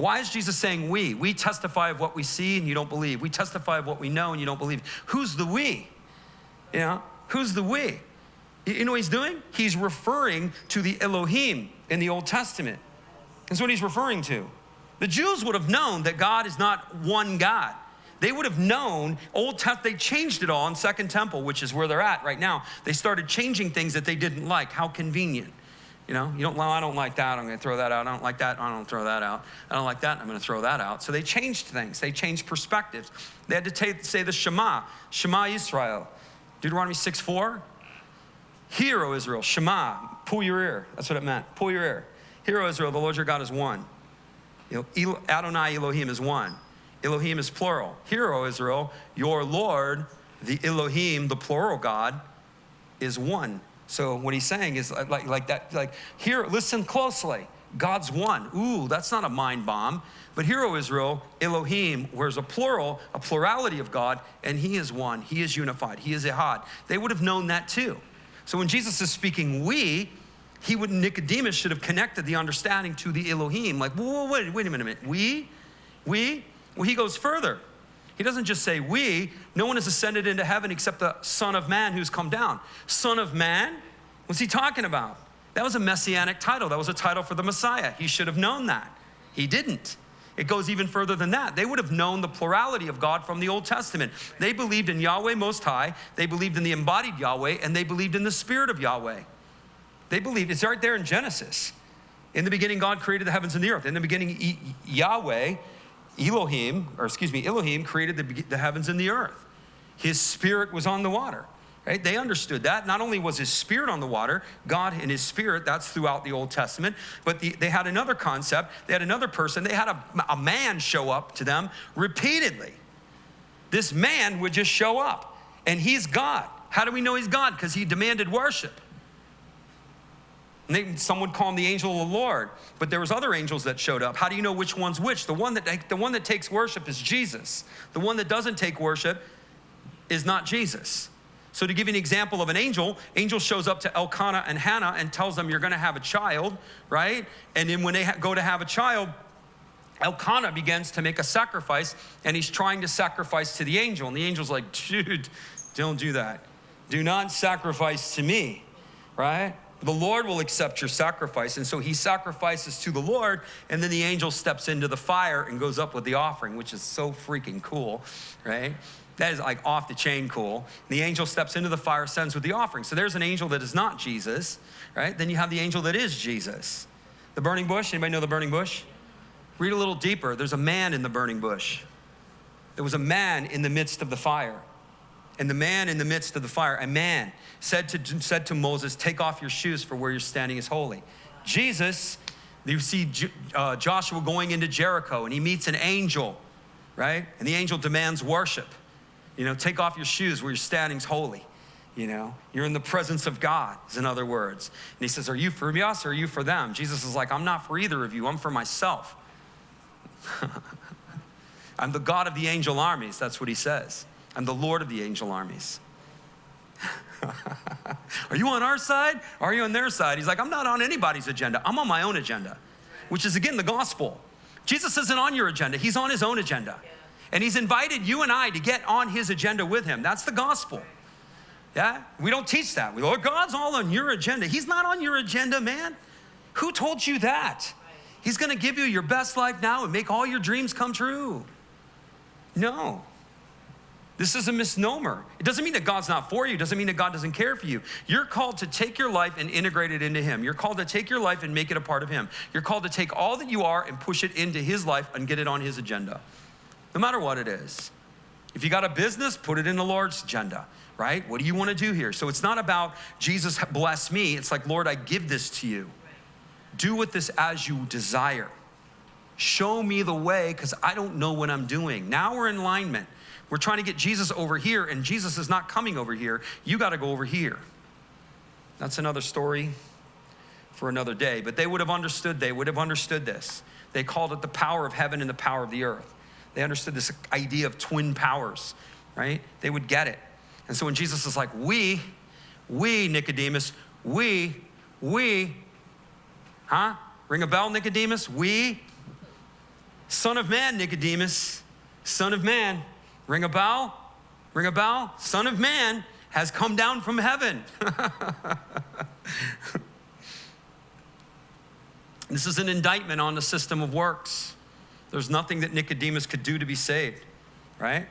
Why is Jesus saying we? We testify of what we see and you don't believe. We testify of what we know and you don't believe. Who's the we? You know, who's the we? You know what he's doing? He's referring to the Elohim in the Old Testament. That's what he's referring to. The Jews would have known that God is not one God. They would have known, they changed it all in Second Temple, which is where they're at right now. They started changing things that they didn't like. How convenient. You know, I don't like that, I'm gonna throw that out. I don't like that, I don't throw that out. I don't like that, I'm gonna throw that out. So they changed things, they changed perspectives. They had to say the Shema Israel. Deuteronomy 6:4. Hear, O Israel, Shema, pull your ear. That's what it meant, pull your ear. Hear, O Israel, the Lord your God is one. You know, Adonai Elohim is one. Elohim is plural. Hear, O Israel, your Lord, the Elohim, the plural God, is one. So what he's saying is like that, like here, listen closely. God's one. Ooh, that's not a mind bomb. But hear, O Israel, Elohim, where's a plurality of God, and he is one. He is unified. He is Ehad. They would have known that too. So when Jesus is speaking Nicodemus should have connected the understanding to the Elohim. Like, whoa, wait a minute. We? Well, he goes further. He doesn't just say we. No one has ascended into heaven except the Son of Man who's come down. Son of Man? What's he talking about? That was a messianic title. That was a title for the Messiah. He should have known that. He didn't. It goes even further than that. They would have known the plurality of God from the Old Testament. They believed in Yahweh Most High. They believed in the embodied Yahweh, and they believed in the Spirit of Yahweh. They believed, it's right there in Genesis. In the beginning, God created the heavens and the earth. In the beginning, Elohim created the heavens and the earth. His Spirit was on the water, right? They understood that. Not only was his Spirit on the water, God and his Spirit, that's throughout the Old Testament, but they had another concept. They had another person. They had a man show up to them repeatedly. This man would just show up, and he's God. How do we know he's God? Because he demanded worship. Some would call him the angel of the Lord, but there was other angels that showed up. How do you know which one's which? The one that takes worship is Jesus. The one that doesn't take worship is not Jesus. So to give you an example of an angel shows up to Elkanah and Hannah and tells them you're going to have a child, right? And then when they go to have a child, Elkanah begins to make a sacrifice, and he's trying to sacrifice to the angel. And the angel's like, dude, don't do that. Do not sacrifice to me, right? The Lord will accept your sacrifice. And so he sacrifices to the Lord, and then the angel steps into the fire and goes up with the offering, which is so freaking cool, right? That is like off the chain cool. The angel steps into the fire, sends with the offering. So there's an angel that is not Jesus, right? Then you have the angel that is Jesus. The burning bush, anybody know the burning bush? Read a little deeper. There's a man in the burning bush. There was a man in the midst of the fire. And the man in the midst of the fire, a man, said to Moses, take off your shoes, for where you're standing is holy. Jesus, you see Joshua going into Jericho, and he meets an angel, right? And the angel demands worship. You know, take off your shoes, where you're standing is holy. You know, you're in the presence of God, in other words. And he says, are you for us or are you for them? Jesus is like, I'm not for either of you, I'm for myself. I'm the God of the angel armies, that's what he says. I'm the Lord of the angel armies. Are you on our side? Or are you on their side? He's like, I'm not on anybody's agenda. I'm on my own agenda, which is, again, the gospel. Jesus isn't on your agenda. He's on his own agenda. And he's invited you and I to get on his agenda with him. That's the gospel. Yeah? We don't teach that. We go, God's all on your agenda. He's not on your agenda, man. Who told you that? He's going to give you your best life now and make all your dreams come true. No. This is a misnomer. It doesn't mean that God's not for you. It doesn't mean that God doesn't care for you. You're called to take your life and integrate it into him. You're called to take your life and make it a part of him. You're called to take all that you are and push it into his life and get it on his agenda, no matter what it is. If you got a business, put it in the Lord's agenda, right? What do you want to do here? So it's not about Jesus bless me. It's like, Lord, I give this to you. Do with this as you desire. Show me the way, because I don't know what I'm doing. Now we're in alignment. We're trying to get Jesus over here, and Jesus is not coming over here. You got to go over here. That's another story for another day. But they would have understood this. They called it the power of heaven and the power of the earth. They understood this idea of twin powers, right? They would get it. And so when Jesus is like, we, Nicodemus, we, huh? Ring a bell, Nicodemus? We, Son of man, Nicodemus, Son of man. Ring a bell? Ring a bell? Son of man has come down from heaven. This is an indictment on the system of works. There's nothing that Nicodemus could do to be saved, right?